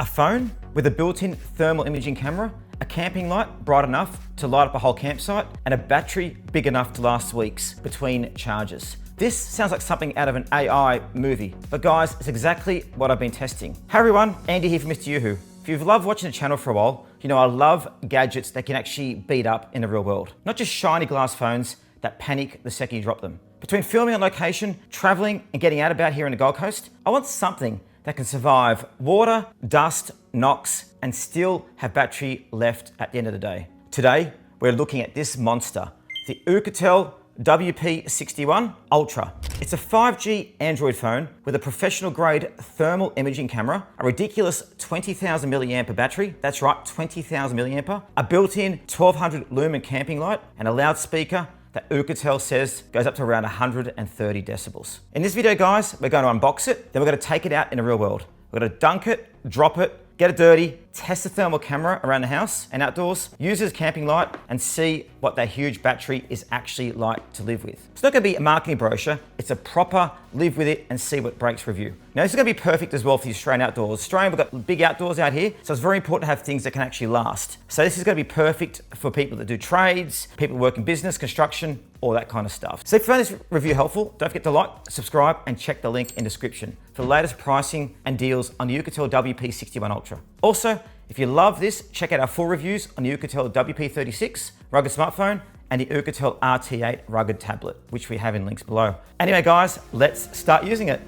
A phone with a built-in thermal imaging camera, a camping light bright enough to light up a whole campsite, and a battery big enough to last weeks between charges. This sounds like something out of an AI movie, but guys, it's exactly what I've been testing. Hey everyone, Andy here from Mr. Yoo-Hoo. If you've loved watching the channel for a while, you know I love gadgets that can actually beat up in the real world. Not just shiny glass phones that panic the second you drop them. Between filming on location, traveling, and getting out about here in the Gold Coast, I want something that can survive water, dust, knocks, and still have battery left at the end of the day. Today, we're looking at this monster, the Oukitel WP61 Ultra. It's a 5G Android phone with a professional grade thermal imaging camera, a ridiculous 20,000 milliampere battery, that's right, 20,000 milliampere, a built-in 1200 lumen camping light, and a loudspeaker that Oukitel says goes up to around 130 decibels. In this video, guys, we're going to unbox it, then we're going to take it out in the real world. We're going to dunk it, drop it, get it dirty, test the thermal camera around the house and outdoors, use it as a camping light, and see what that huge battery is actually like to live with. It's not going to be a marketing brochure, it's a proper live with it and see what breaks review. Now this is going to be perfect as well for the Australian outdoors. Australian, we've got big outdoors out here, so it's very important to have things that can actually last. So this is going to be perfect for people that do trades, people who work in business, construction, all that kind of stuff. So if you found this review helpful, don't forget to like, subscribe, and check the link in the description for the latest pricing and deals on the Oukitel WP61 Ultra. Also, if you love this, check out our full reviews on the Oukitel WP36 rugged smartphone and the Oukitel RT8 rugged tablet, which we have in links below. Anyway, guys, let's start using it.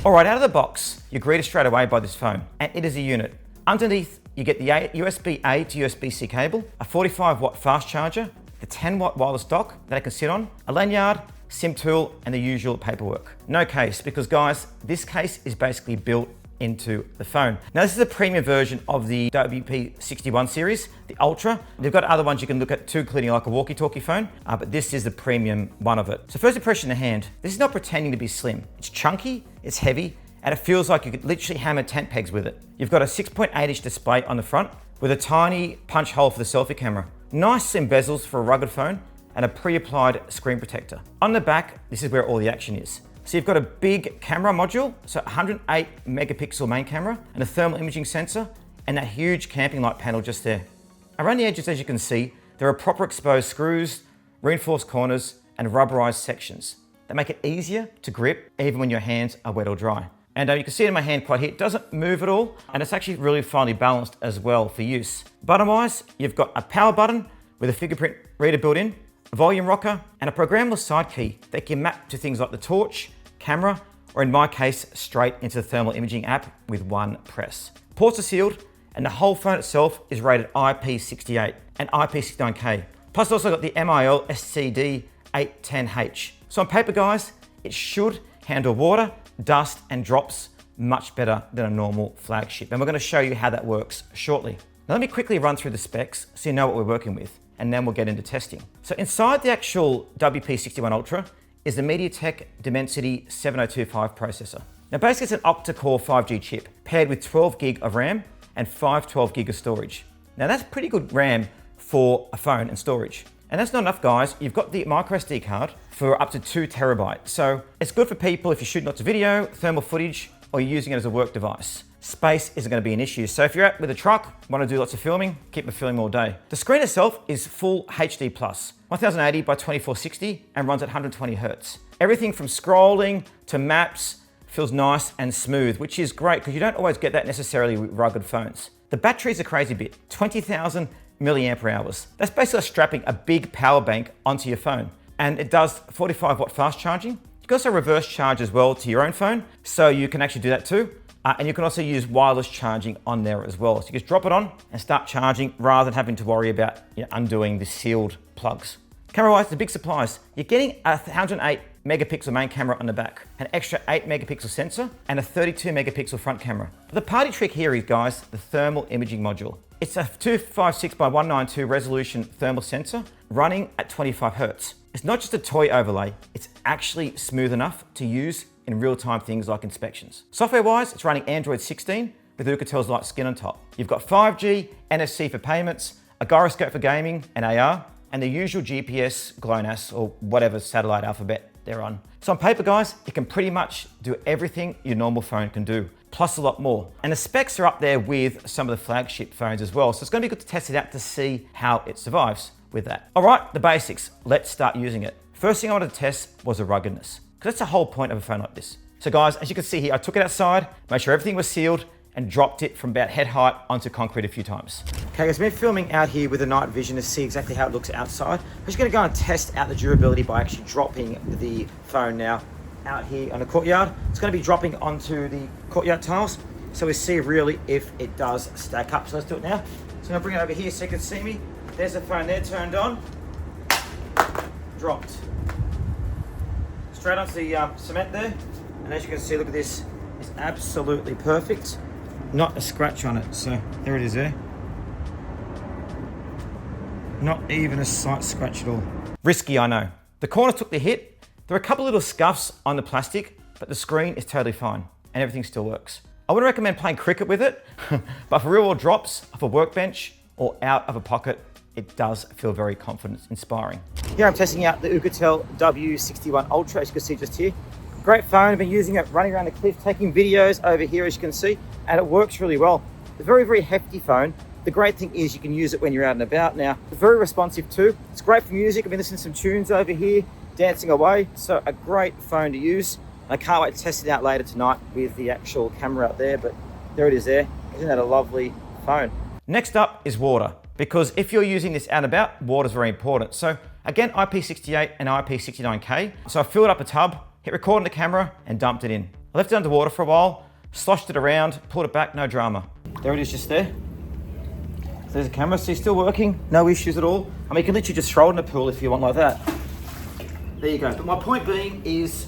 All right, out of the box, you're greeted straight away by this phone, and it is a unit. Underneath, you get the USB-A to USB-C cable, a 45-watt fast charger, the 10-watt wireless dock that it can sit on, a lanyard, SIM tool, and the usual paperwork. No case, because guys, this case is basically built into the phone. Now this is a premium version of the WP61 series, the Ultra. They've got other ones you can look at too, including like a walkie-talkie phone, but this is the premium one of it. So first impression in the hand, this is not pretending to be slim. It's chunky, it's heavy, and it feels like you could literally hammer tent pegs with it. You've got a 6.8-inch display on the front with a tiny punch hole for the selfie camera. Nice slim bezels for a rugged phone and a pre-applied screen protector. On the back, this is where all the action is. So you've got a big camera module, so 108 megapixel main camera and a thermal imaging sensor and that huge camping light panel just there. Around the edges, as you can see, there are proper exposed screws, reinforced corners and rubberized sections that make it easier to grip even when your hands are wet or dry. And you can see it in my hand quite here, it doesn't move at all, and it's actually really finely balanced as well for use. Button-wise, you've got a power button with a fingerprint reader built in, a volume rocker, and a programmable side key that can map to things like the torch, camera, or in my case, straight into the thermal imaging app with one press. Ports are sealed, and the whole phone itself is rated IP68 and IP69K. Plus it's also got the MIL SCD 810H. So on paper, guys, it should handle water, dust, and drops much better than a normal flagship. And we're going to show you how that works shortly. Now let me quickly run through the specs so you know what we're working with, and then we'll get into testing. So inside the actual WP61 Ultra is the MediaTek Dimensity 7025 processor. Now basically it's an octa-core 5G chip paired with 12 gig of RAM and 512 gig of storage. Now that's pretty good RAM for a phone and storage. And that's not enough, guys. You've got the microSD card for up to 2 terabytes. So it's good for people if you're shooting lots of video, thermal footage, or you're using it as a work device. Space isn't going to be an issue. So if you're out with a truck, want to do lots of filming, keep it filming all day. The screen itself is full HD+, 1080 by 2460 and runs at 120 Hertz. Everything from scrolling to maps feels nice and smooth, which is great because you don't always get that necessarily with rugged phones. The battery's a crazy bit, 20,000 milliampere hours. That's basically like strapping a big power bank onto your phone. And it does 45-watt fast charging. You can also reverse charge as well to your own phone, so you can actually do that too. And you can also use wireless charging on there as well. So you just drop it on and start charging rather than having to worry about undoing the sealed plugs. Camera-wise, the big surprise. You're getting a 108 megapixel main camera on the back, an extra 8 megapixel sensor, and a 32 megapixel front camera. But the party trick here is, guys, the thermal imaging module. It's a 256 by 192 resolution thermal sensor running at 25 Hertz. It's not just a toy overlay, it's actually smooth enough to use in real-time things like inspections. Software-wise, it's running Android 16 with Oukitel's light skin on top. You've got 5G, NFC for payments, a gyroscope for gaming and AR, and the usual GPS, GLONASS, or whatever satellite alphabet they're on. So on paper, guys, it can pretty much do everything your normal phone can do, plus a lot more. And the specs are up there with some of the flagship phones as well. So it's gonna be good to test it out to see how it survives with that. All right, the basics, let's start using it. First thing I wanted to test was the ruggedness, because that's the whole point of a phone like this. So guys, as you can see here, I took it outside, made sure everything was sealed, and dropped it from about head height onto concrete a few times. Okay guys, I've been filming out here with the night vision to see exactly how it looks outside. I'm just gonna go and test out the durability by actually dropping the phone now out here on the courtyard. It's gonna be dropping onto the courtyard tiles, so we see really if it does stack up. So let's do it now. So I'm gonna bring it over here so you can see me. There's the phone there, turned on, dropped. Straight onto the cement there, and as you can see, look at this, it's absolutely perfect. Not a scratch on it, so there it is there. Not even a slight scratch at all. Risky, I know. The corner took the hit. There are a couple little scuffs on the plastic, but the screen is totally fine and everything still works. I wouldn't recommend playing cricket with it, but for real world drops off a workbench or out of a pocket, it does feel very confidence inspiring. Here I'm testing out the Oukitel W61 Ultra, as you can see just here. Great phone, I've been using it running around the cliff, taking videos over here as you can see, and it works really well. It's a very, very hefty phone. The great thing is you can use it when you're out and about now. It's very responsive too. It's great for music. I've been listening to some tunes over here, dancing away. So a great phone to use. I can't wait to test it out later tonight with the actual camera out there, but there it is there. Isn't that a lovely phone? Next up is water, because if you're using this out and about, water is very important. So again, IP68 and IP69K. So I filled up a tub, hit record on the camera and dumped it in. I left it underwater for a while, sloshed it around, pulled it back, no drama. There it is just there. So there's a camera, see, still working, no issues at all. I mean, you can literally just throw it in a pool if you want like that. There you go. But my point being is,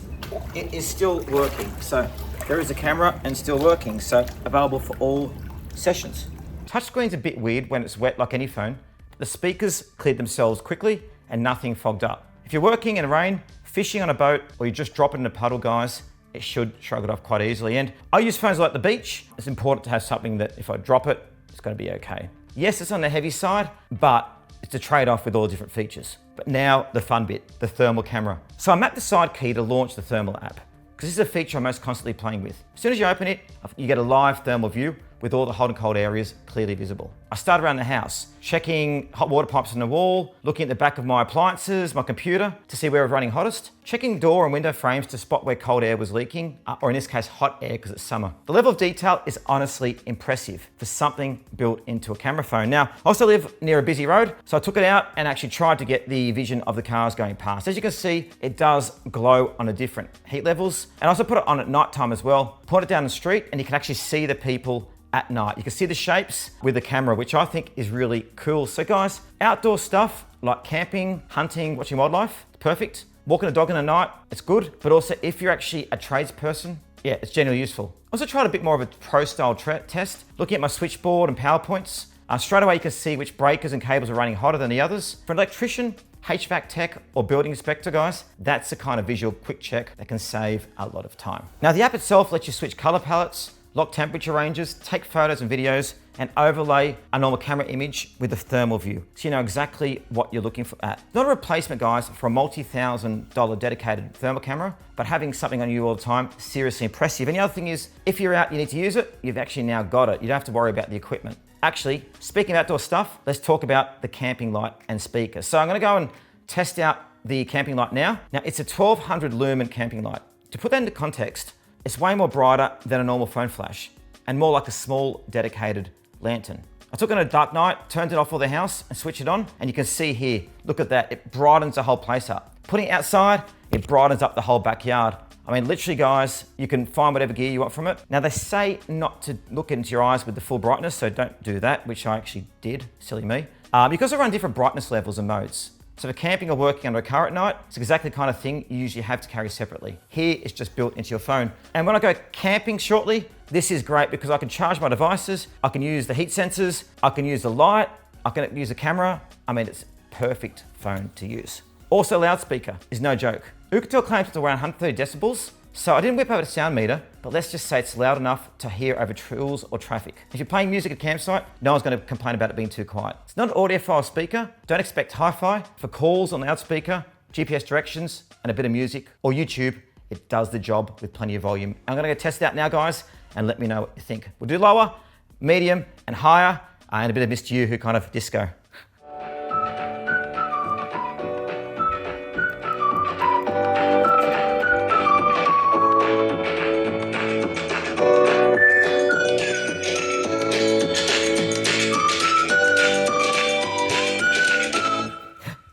it is still working. So there is a camera and still working. So available for all sessions. Touchscreen's a bit weird when it's wet like any phone. The speakers cleared themselves quickly and nothing fogged up. If you're working in the rain, fishing on a boat, or you just drop it in a puddle, guys, it should shrug it off quite easily. And I use phones like the beach. It's important to have something that if I drop it, it's gonna be okay. Yes, it's on the heavy side, but it's a trade-off with all the different features. But now the fun bit, the thermal camera. So I mapped the side key to launch the thermal app, because this is a feature I'm most constantly playing with. As soon as you open it, you get a live thermal view with all the hot and cold areas clearly visible. I started around the house, checking hot water pipes on the wall, looking at the back of my appliances, my computer to see where it was running hottest, checking door and window frames to spot where cold air was leaking, or in this case, hot air because it's summer. The level of detail is honestly impressive for something built into a camera phone. Now, I also live near a busy road, so I took it out and actually tried to get the vision of the cars going past. As you can see, it does glow on the different heat levels. And I also put it on at nighttime as well. Point it down the street and you can actually see the people at night. You can see the shapes with the camera, which I think is really cool. So guys, outdoor stuff like camping, hunting, watching wildlife, perfect. Walking a dog in the night, it's good. But also if you're actually a tradesperson, yeah, it's generally useful. I also tried a bit more of a pro style test, looking at my switchboard and power points. Straight away you can see which breakers and cables are running hotter than the others. For an electrician, HVAC tech or building inspector, guys, that's the kind of visual quick check that can save a lot of time. Now the app itself lets you switch color palettes, lock temperature ranges, take photos and videos, and overlay a normal camera image with the thermal view. So you know exactly what you're looking for at. Not a replacement, guys, for a multi-$1,000 dedicated thermal camera, but having something on you all the time, seriously impressive. And the other thing is, if you're out, you need to use it, you've actually now got it. You don't have to worry about the equipment. Actually, speaking of outdoor stuff, let's talk about the camping light and speaker. So I'm gonna go and test out the camping light now. Now it's a 1200 lumen camping light. To put that into context, it's way more brighter than a normal phone flash and more like a small dedicated lantern. I took it on a dark night, turned it off for the house and switched it on, and you can see here, look at that, it brightens the whole place up. Putting it outside, it brightens up the whole backyard. I mean, literally guys, you can find whatever gear you want from it. Now they say not to look into your eyes with the full brightness, so don't do that, which I actually did, silly me. Because I run different brightness levels and modes. So for camping or working under a car at night, it's exactly the kind of thing you usually have to carry separately. Here, it's just built into your phone. And when I go camping shortly, this is great because I can charge my devices, I can use the heat sensors, I can use the light, I can use the camera. I mean, it's a perfect phone to use. Also, loudspeaker is no joke. Oukitel claims it's around 130 decibels, So I didn't whip over the sound meter, but let's just say it's loud enough to hear over tools or traffic. If you're playing music at a campsite, no one's going to complain about it being too quiet. It's not an audiophile speaker. Don't expect hi-fi. For calls on loudspeaker, GPS directions, and a bit of music, or YouTube, it does the job with plenty of volume. I'm going to go test it out now, guys, and let me know what you think. We'll do lower, medium, and higher, and a bit of Mr. You Who kind of disco.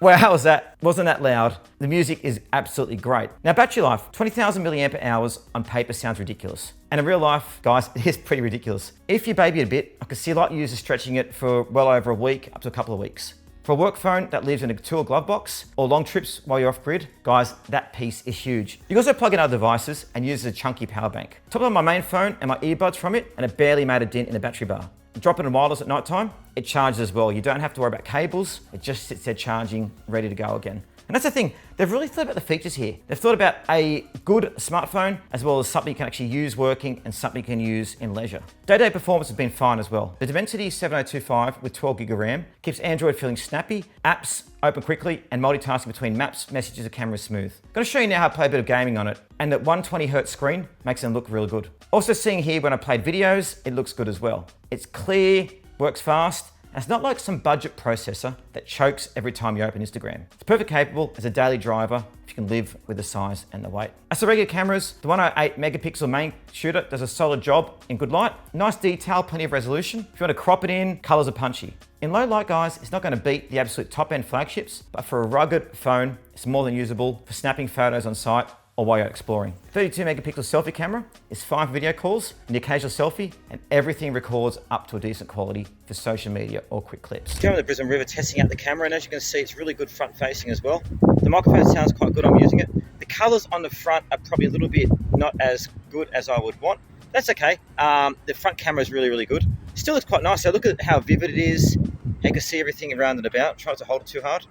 Well, how was that? Wasn't that loud? The music is absolutely great. Now, battery life, 20,000 milliampere hours on paper sounds ridiculous. And in real life, guys, it is pretty ridiculous. If you baby it a bit, I can see a lot of users stretching it for well over a week, up to a couple of weeks. For a work phone that lives in a tool glove box or long trips while you're off grid, guys, that piece is huge. You can also plug in other devices and use a chunky power bank. Top on my main phone and my earbuds from it, and it barely made a dent in the battery bar. Drop it in wireless at night time, it charges as well. You don't have to worry about cables. It just sits there charging, ready to go again. And that's the thing, they've really thought about the features here. They've thought about a good smartphone as well as something you can actually use working and something you can use in leisure. Day-to-day performance has been fine as well. The Dimensity 7025 with 12 gig of RAM keeps Android feeling snappy, apps open quickly, and multitasking between maps, messages, and cameras smooth. I'm going to show you now how to play a bit of gaming on it, and that 120Hz screen makes them look really good. Also seeing here when I played videos, it looks good as well. It's clear, works fast, and it's not like some budget processor that chokes every time you open Instagram. It's perfect capable as a daily driver if you can live with the size and the weight. As for regular cameras, the 108 megapixel main shooter does a solid job in good light. Nice detail, plenty of resolution. If you want to crop it in, colors are punchy. In low light, guys, it's not going to beat the absolute top-end flagships, but for a rugged phone, it's more than usable for snapping photos on site or while you're exploring. 32 megapixel selfie camera is fine for video calls and the occasional selfie, and everything records up to a decent quality for social media or quick clips. Going to the Brisbane River, testing out the camera, and as you can see, it's really good front facing as well. The microphone sounds quite good, I'm using it. The colors on the front are probably a little bit not as good as I would want. That's okay. The front camera is really, really good. Still looks quite nice. So look at how vivid it is. You can see everything around and about. Try not to hold it too hard.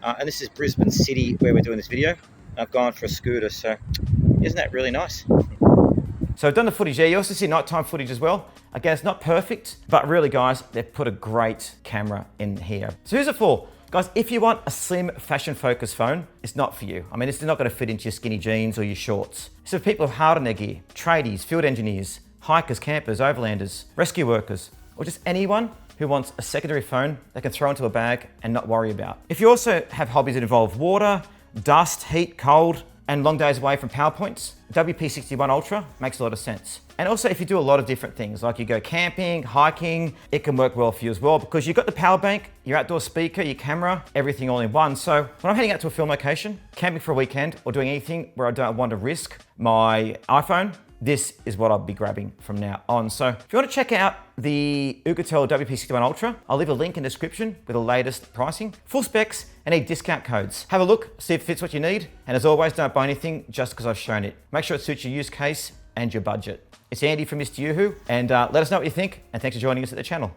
And this is Brisbane City where we're doing this video. I've gone for a scooter, so isn't that really nice? So I've done the footage there. You also see nighttime footage as well. Again, it's not perfect, but really, guys, they've put a great camera in here. So who's it for? Guys, if you want a slim, fashion-focused phone, it's not for you. I mean, it's not going to fit into your skinny jeans or your shorts. So for people who are hard on their gear, tradies, field engineers, hikers, campers, overlanders, rescue workers, or just anyone who wants a secondary phone they can throw into a bag and not worry about. If you also have hobbies that involve water, dust, heat, cold, and long days away from power points, WP61 Ultra makes a lot of sense. And also if you do a lot of different things, like you go camping, hiking, it can work well for you as well because you've got the power bank, your outdoor speaker, your camera, everything all in one. So when I'm heading out to a film location, camping for a weekend, or doing anything where I don't want to risk my iPhone, this is what I'll be grabbing from now on. So if you want to check out the Oukitel WP61 Ultra, I'll leave a link in the description with the latest pricing, full specs, and any discount codes. Have a look, see if it fits what you need. And as always, don't buy anything just because I've shown it. Make sure it suits your use case and your budget. It's Andy from Mr. Yoo-Hoo, and let us know what you think, and thanks for joining us at the channel.